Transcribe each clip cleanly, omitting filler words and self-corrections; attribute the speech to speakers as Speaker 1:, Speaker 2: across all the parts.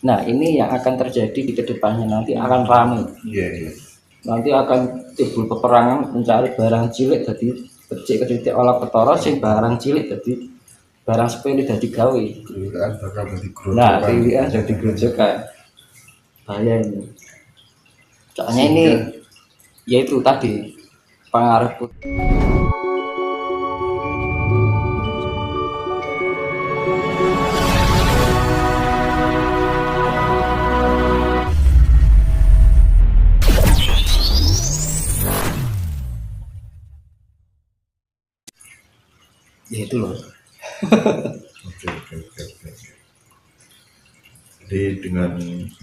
Speaker 1: Nah ini yang akan terjadi di kedepannya, nanti akan ramai. Nanti akan timbul peperangan mencari barang cilik jadi becik ketitik olah petoro, sing barang cilik jadi barang sepele jadi gawe. Nah pilihan jadi grojokan, bahaya ini. Soalnya ini yaitu tadi pengaruh ya itu loh.
Speaker 2: Oke. Jadi dengan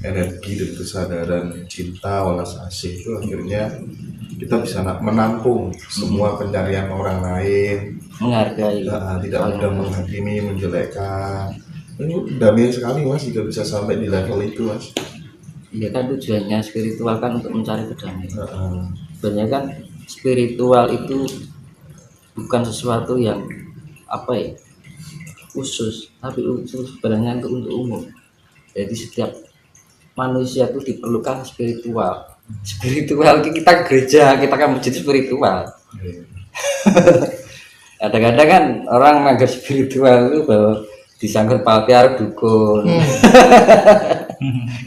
Speaker 2: energi dan kesadaran cinta welas asih itu akhirnya kita bisa menampung semua pencarian orang lain,
Speaker 1: menghargai,
Speaker 2: tidak mudah menghakimi, menjelekkan. Ini damai sekali Mas jika bisa sampai di level itu Mas.
Speaker 1: Iya kan tujuannya spiritual kan untuk mencari kedamaian. Sebenarnya kan spiritual itu bukan sesuatu yang apa ya khusus, tapi sebenarnya untuk umum. Jadi setiap manusia itu diperlukan spiritual. Spiritual kita gereja, kita kan masjid spiritual. Kadang-kadang kan orang menganggap spiritual itu bahwa disangkut pautiar dukun.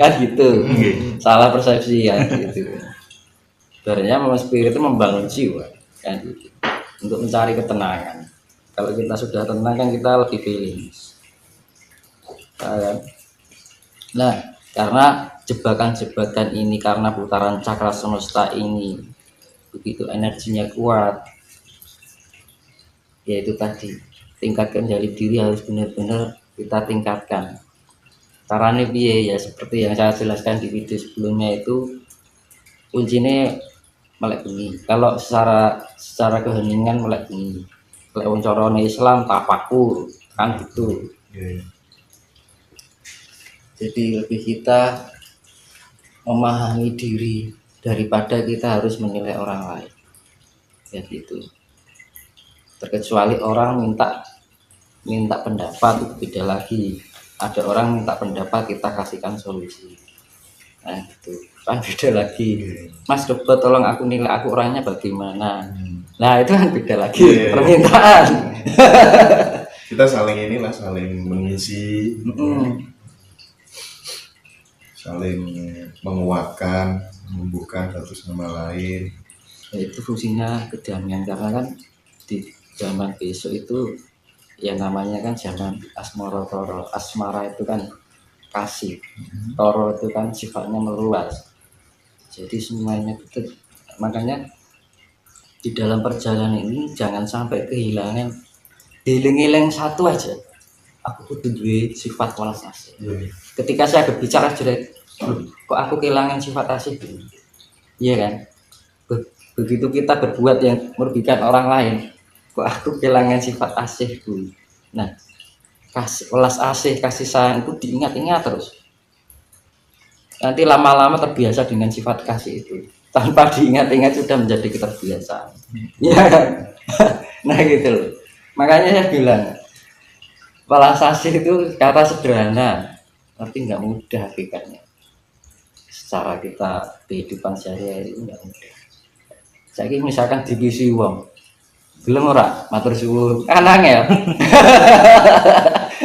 Speaker 1: Kan gitu. Salah persepsi ya gitu. Sebenarnya memang spirit itu membangun jiwa kan gitu. Untuk mencari ketenangan. Kalau kita sudah tenang kan kita lebih feelings. Nah, karena jebakan-jebakan ini, karena putaran cakra semesta ini begitu energinya kuat, yaitu tadi tingkatkan dari diri harus benar-benar kita tingkatkan. Caranya piye ya seperti yang saya jelaskan di video sebelumnya itu kuncinya melek bengi. Kalau secara keheningan melek bengi. Kalau carane Islam tafakur kan gitu. Jadi lebih kita memahami diri daripada kita harus menilai orang lain. Ya gitu. Terkecuali orang minta pendapat itu beda lagi. Ada orang minta pendapat kita kasihkan solusi. Nah gitu kan beda lagi. Mas coba tolong aku nilai aku orangnya bagaimana. Nah itu kan beda lagi permintaan.
Speaker 2: Kita saling mengisi, saling menguatkan, membuka satu sama lain.
Speaker 1: Itu fungsinya kedamaian, karena kan di zaman besok itu yang namanya kan zaman asmara toro. Asmara itu kan kasih, toro itu kan sifatnya meluas. Jadi semuanya itu, makanya di dalam perjalanan ini jangan sampai kehilangan hilang satu aja. Aku kudu duwe sifat welas asih. Ketika saya berbicara jelek, kok aku kehilangan sifat asih? Iya kan? Begitu kita berbuat yang merugikan orang lain, kok aku kehilangan sifat asihku. Nah, welas asih, kasih sayang itu diingat-ingat terus. Nanti lama-lama terbiasa dengan sifat kasih itu. Tanpa diingat-ingat sudah menjadi keterbiasaan. Iya kan? Nah gitu loh. Makanya saya bilang welas asih itu kata sederhana, tapi nggak mudah hakikatnya. Secara kita kehidupan sehari-hari itu nggak mudah. Saya misalkan divisi wong, belum ora matur suwun, kanang ya.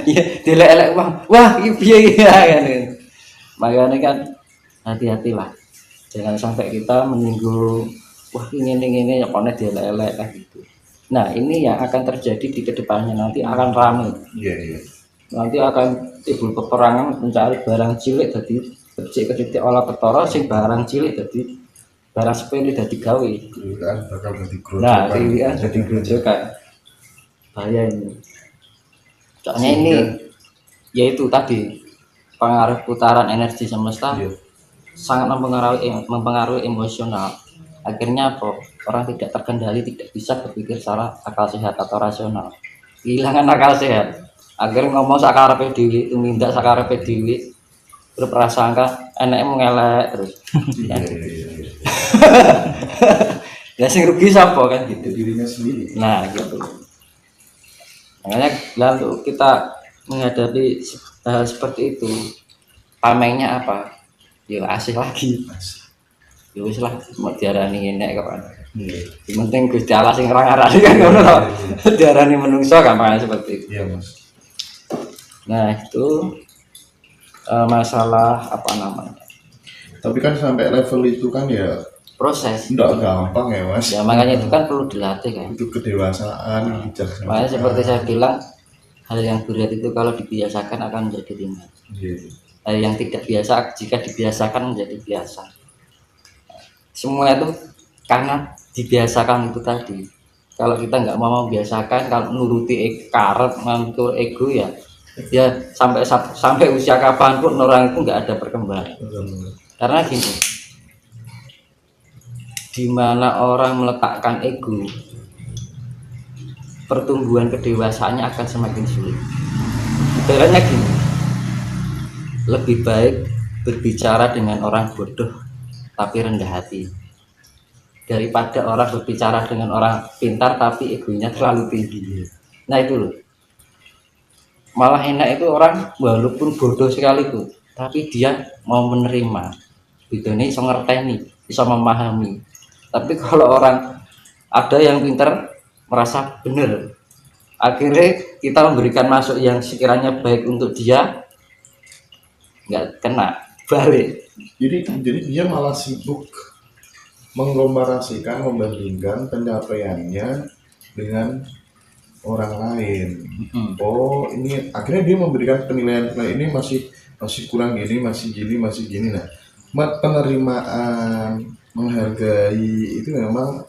Speaker 1: Iya, dilek-elek wong, wah iki piye ya kan. Makanya kan hati-hatilah, jangan sampai kita menyinggung, wah ini ya konek dilek-elek kan gitu. Nah ini yang akan terjadi di kedepannya, nanti akan ramai. Nanti akan timbul peperangan mencari barang cilik jadi becik ketitik olah petoro, sing barang cilik jadi barang sepele jadi gawe. Nah pilihan jadi grojokan, bahaya ini. Soalnya ini yaitu tadi pengaruh putaran energi semesta sangat mempengaruhi emosional. Akhirnya apa? Orang tidak terkendali, tidak bisa berpikir secara akal sehat atau rasional. Kehilangan akal sehat. Akhirnya ngomong sakarepe dhewe, tumindak sakarepe dhewe, berprasangka enake mengelek terus. Ya sing rugi siapa kan gitu,
Speaker 2: dirinya sendiri.
Speaker 1: Nah gitu. Makanya lalu kita menghadapi hal seperti itu, Tamengnya apa? Ya asih lagi.
Speaker 2: Asik.
Speaker 1: Ya wis lah mau diarani enek kok.
Speaker 2: Iya.
Speaker 1: Yang penting Gusti Allah sing ngarani kan ngono to. Diarani menungso gampang seperti itu.
Speaker 2: Iya Mas.
Speaker 1: Nah, itu masalah apa namanya?
Speaker 2: Tapi kan sampai level itu kan ya
Speaker 1: Proses.
Speaker 2: enggak gampang ya Mas.
Speaker 1: Ya makanya itu kan perlu dilatih kan.
Speaker 2: Itu kedewasaan, bijaksana.
Speaker 1: Makanya seperti saya bilang, hal yang berat itu kalau dibiasakan akan menjadi ringan.
Speaker 2: Iya.
Speaker 1: Hal yang tidak biasa jika dibiasakan menjadi biasa. Semua itu karena dibiasakan itu tadi. Kalau kita nggak mau membiasakan, kalau nuruti karep, mengatur ego ya sampai usia kapanpun orang itu nggak ada perkembangan. Karena gini, di mana orang meletakkan ego, pertumbuhan kedewasaannya akan semakin sulit. Caranya gini, lebih baik berbicara dengan orang bodoh tapi rendah hati daripada orang berbicara dengan orang pintar tapi egonya terlalu tinggi. Nah itu loh, malah enak itu orang walaupun bodoh sekalipun tapi dia mau menerima, bedanya bisa ngerteni, bisa memahami. Tapi kalau orang ada yang pintar merasa benar, akhirnya kita memberikan masuk yang sekiranya baik untuk dia nggak kena balik.
Speaker 2: Jadi dia malah sibuk mengkomparasikan, membandingkan pencapaiannya dengan orang lain. Oh, ini akhirnya dia memberikan penilaian ini masih kurang gini, masih gini. Nah, penerimaan, menghargai itu memang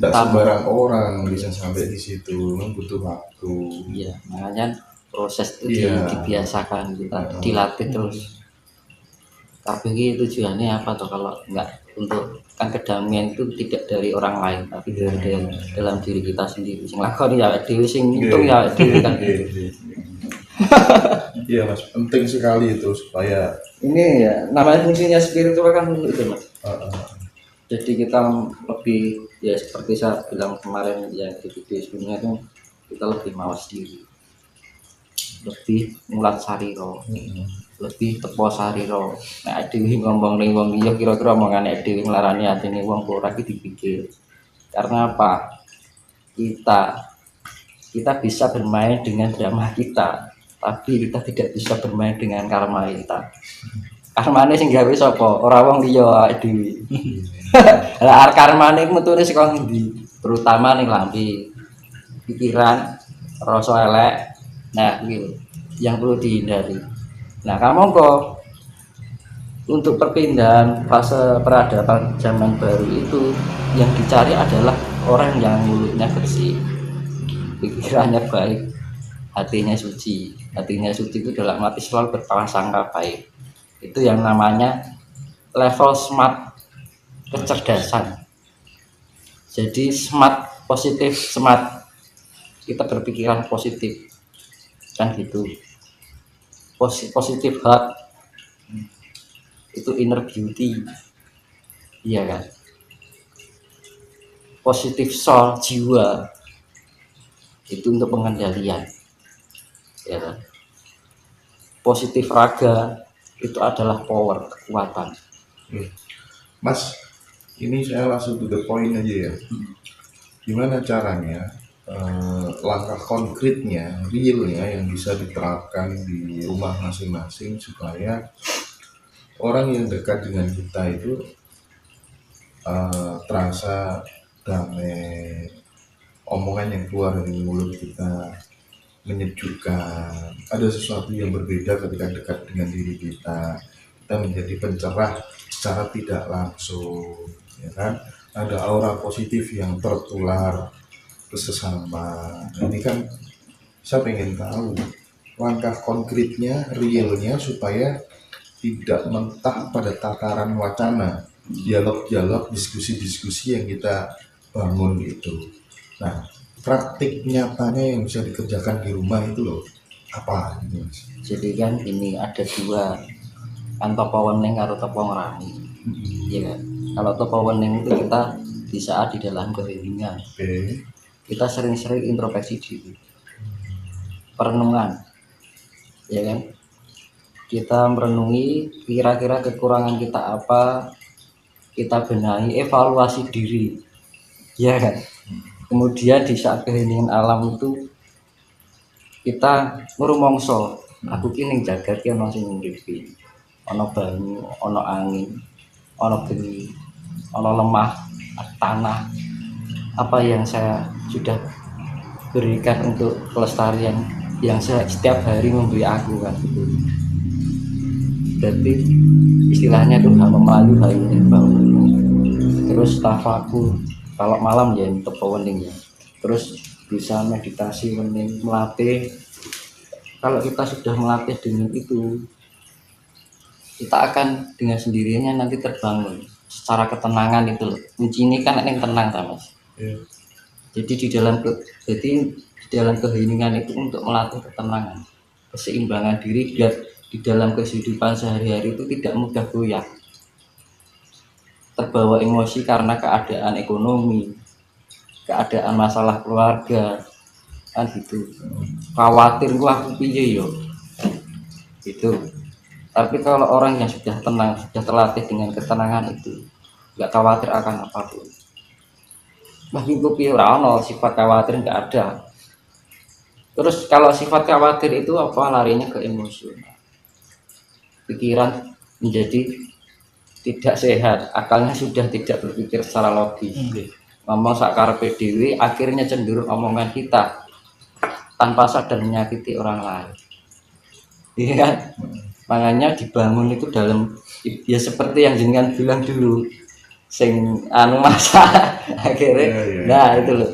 Speaker 2: tidak sembarang orang bisa sampai di situ, butuh waktu.
Speaker 1: Iya, makanya proses itu dibiasakan, kita dilatih terus. Tapi tujuannya apa tuh kalau nggak untuk kan kedamaian itu tidak dari orang lain tapi dari dalam diri kita sendiri. Sing lakoni ya dhewe, sing ngitung ya dhewe kan.
Speaker 2: Iya Mas, penting sekali itu supaya
Speaker 1: ini ya namanya fungsinya spiritual kan itu Mas. Jadi kita lebih ya seperti saya bilang kemarin ya di video sebelumnya itu kita lebih mawas diri, lebih mulat sariro, lebih tepo sariro. Nek dhewe ngomong ning wong liya kira-kira omongane dhewe nglarani atine wong ora iki dipikir. Karena apa? Kita bisa bermain dengan drama kita, tapi kita tidak bisa bermain dengan karma kita. Karmane sing gawe sapa? Ora wong liya awake dhewe. Lah karmane metune saka ngendi? Terutama ning lambe. Pikiran, rasa elek. Nah, gitu yang perlu dihindari. Nah, kamu kok untuk perpindahan fase peradaban zaman baru itu yang dicari adalah orang yang mulutnya bersih, pikirannya baik, hatinya suci. Hatinya suci itu dalam arti selalu berprasangka baik. Itu yang namanya level smart, kecerdasan. Jadi smart, positif, smart. Kita berpikiran positif. Kan gitu. Positif heart itu inner beauty, iya kan. Positif soul, jiwa itu untuk pengendalian, ya kan. Positif raga itu adalah power, kekuatan.
Speaker 2: Mas, ini saya langsung to the point aja ya. Gimana caranya langkah konkretnya, realnya yang bisa diterapkan di rumah masing-masing supaya orang yang dekat dengan kita itu terasa damai, omongan yang keluar dari mulut kita menyejukkan, ada sesuatu yang berbeda ketika dekat dengan diri kita menjadi pencerah secara tidak langsung, ya kan? Ada aura positif yang tertular ke sesama. Ini kan saya pengen tahu langkah konkretnya, realnya supaya tidak mentah pada tataran wacana, dialog-dialog, diskusi-diskusi yang kita bangun gitu. Nah, praktik nyatanya yang bisa dikerjakan di rumah itu loh apa?
Speaker 1: Jadi kan ini ada dua, kan topo wening karo topo ngerani, iya kan. Kalau topo wening itu kita di saat di dalam keheningan, kita sering-sering introspeksi diri, perenungan, ya kan. kita merenungi kira-kira kekurangan kita apa, kita benahi, evaluasi diri, ya kan. Kemudian di saat keheningan alam itu kita ngrumangsa, aku ki ning jagat ki ana sing nguripi, ana banyu, ana angin, ana geni, ana lemah, tanah. Apa yang saya sudah berikan untuk kelestarian yang setiap hari memberi aku kan gitu. Jadi istilahnya tuh hamba melayu hayune bau. Terus tafakur kalau malam ya untuk wening ya. Terus bisa meditasi wening, melatih. Kalau kita sudah melatih dengan itu, kita akan dengan sendirinya nanti terbangun secara ketenangan itu loh. Kunci ini kan yang tenang kan Mas.
Speaker 2: Iya.
Speaker 1: Jadi di dalam keheningan itu untuk melatih ketenangan, keseimbangan diri biar di dalam kehidupan sehari-hari itu tidak mudah goyah, terbawa emosi karena keadaan ekonomi, keadaan masalah keluarga, kan gitu. Khawatir gua aku piye yo, gitu. Tapi kalau orang yang sudah tenang, sudah terlatih dengan ketenangan itu, nggak khawatir akan apapun. Bahkan gue piye ora ono sifat khawatir nggak ada. Terus kalau sifat khawatir itu apa, larinya ke emosional. Pikiran menjadi tidak sehat, akalnya sudah tidak berpikir secara logis. Ngomong sakarepe dhewe, akhirnya cenderung omongan kita tanpa sadar menyakiti orang lain. Iya kan? Makanya dibangun itu dalam, ya seperti yang jenengan bilang dulu, sing anu masa akhirnya, nah itu loh.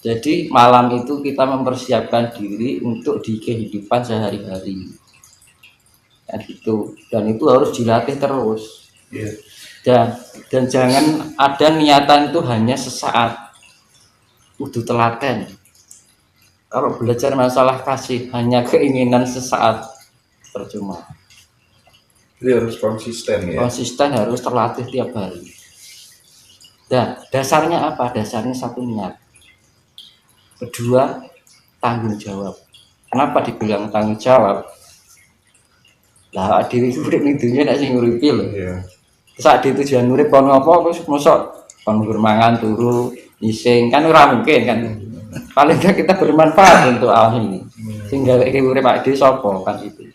Speaker 1: Jadi malam itu kita mempersiapkan diri untuk di kehidupan sehari-hari. Gitu. Dan itu harus dilatih terus. Dan jangan ada niatan itu hanya sesaat, kudu telaten. Kalau belajar masalah kasih hanya keinginan sesaat, percuma.
Speaker 2: Jadi harus konsisten ya.
Speaker 1: Konsisten, harus terlatih tiap hari. Dan dasarnya apa? Dasarnya satu, niat. Kedua, tanggung jawab. Kenapa dibilang tanggung jawab? Lah dhewe urip ning dunya nek sing nguripi lho.
Speaker 2: Iya.
Speaker 1: Saat di tujuan urip kon apa wis mosok kon mangan turu ising kan ora mungkin kan. Paling enggak kita bermanfaat untuk alam ini. Sing gawe urip awake dhewe sapa kan itu.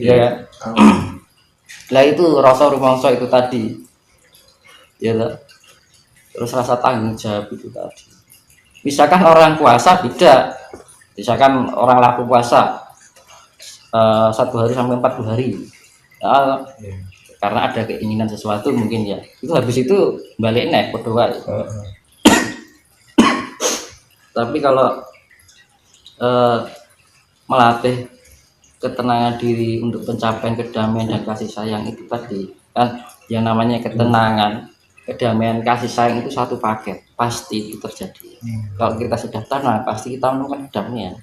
Speaker 1: Iya kan? Lah itu rasa rumangsa itu tadi. Ya lah. Terus rasa tanggung jawab itu tadi. Misalkan orang puasa beda. Misalkan orang laku puasa 1 hari sampai 40 hari. Ya, karena ada keinginan sesuatu mungkin ya. Itu habis itu balik nek padha wae. Tapi kalau melatih ketenangan diri untuk pencapaian kedamaian dan kasih sayang itu tadi kan, yang namanya ketenangan, kedamaian, kasih sayang itu satu paket, pasti itu terjadi. Kalau kita sudah tenang, pasti kita menemukan kedamaian.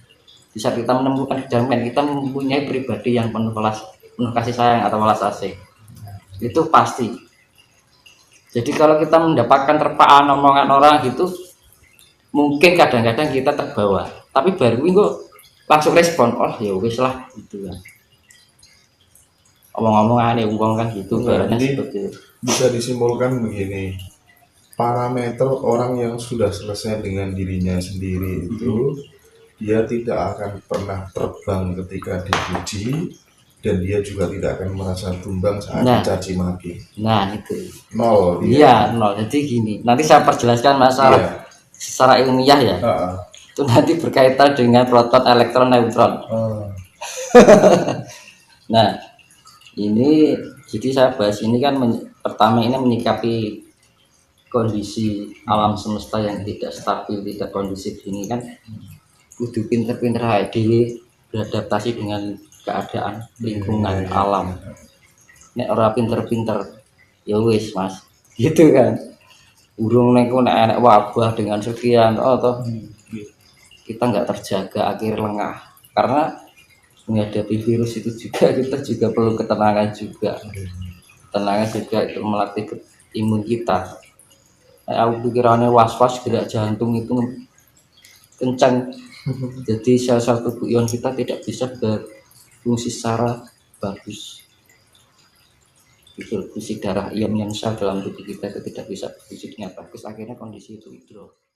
Speaker 1: Di saat kita menemukan kedamaian, kita mempunyai pribadi yang penuh kasih sayang atau welas asih. Itu pasti. Jadi kalau kita mendapatkan terpaan omongan orang gitu, mungkin kadang-kadang kita terbawa. Tapi baru minggu langsung respon, oh ya wis lah gitu kan. Omong-omongan wong kan gitu,
Speaker 2: Nah,
Speaker 1: seperti itu.
Speaker 2: Bisa disimpulkan begini, parameter orang yang sudah selesai dengan dirinya sendiri itu dia tidak akan pernah terbang ketika dipuji, dan dia juga tidak akan merasa tumbang saat dicaci maki.
Speaker 1: Nah itu
Speaker 2: Nol.
Speaker 1: Iya, nol. Jadi gini, nanti saya perjelaskan masalah secara ilmiah ya. Itu nanti berkaitan dengan proton, elektron, neutron. Nah ini jadi saya bahas ini kan pertama ini menyikapi kondisi alam semesta yang tidak stabil, tidak kondusif ini kan, kudu pinter-pinter aja beradaptasi dengan keadaan lingkungan alam. Nek ora pinter-pinter ya wis Mas, gitu kan. Urung niku nek enek wabah dengan sekian toh kita nggak terjaga, akhir lengah. Karena menghadapi virus itu juga kita juga perlu ketenangan juga. Ketenangan juga itu melatih imun kita. Aku pikirannya was-was, gerak jantung itu kencang. Jadi sel-sel tubuh ion kita tidak bisa berfungsi secara bagus, distribusi darah ion yang sel dalam tubuh kita itu tidak bisa berfungsi dengan bagus, akhirnya kondisi itu hidro.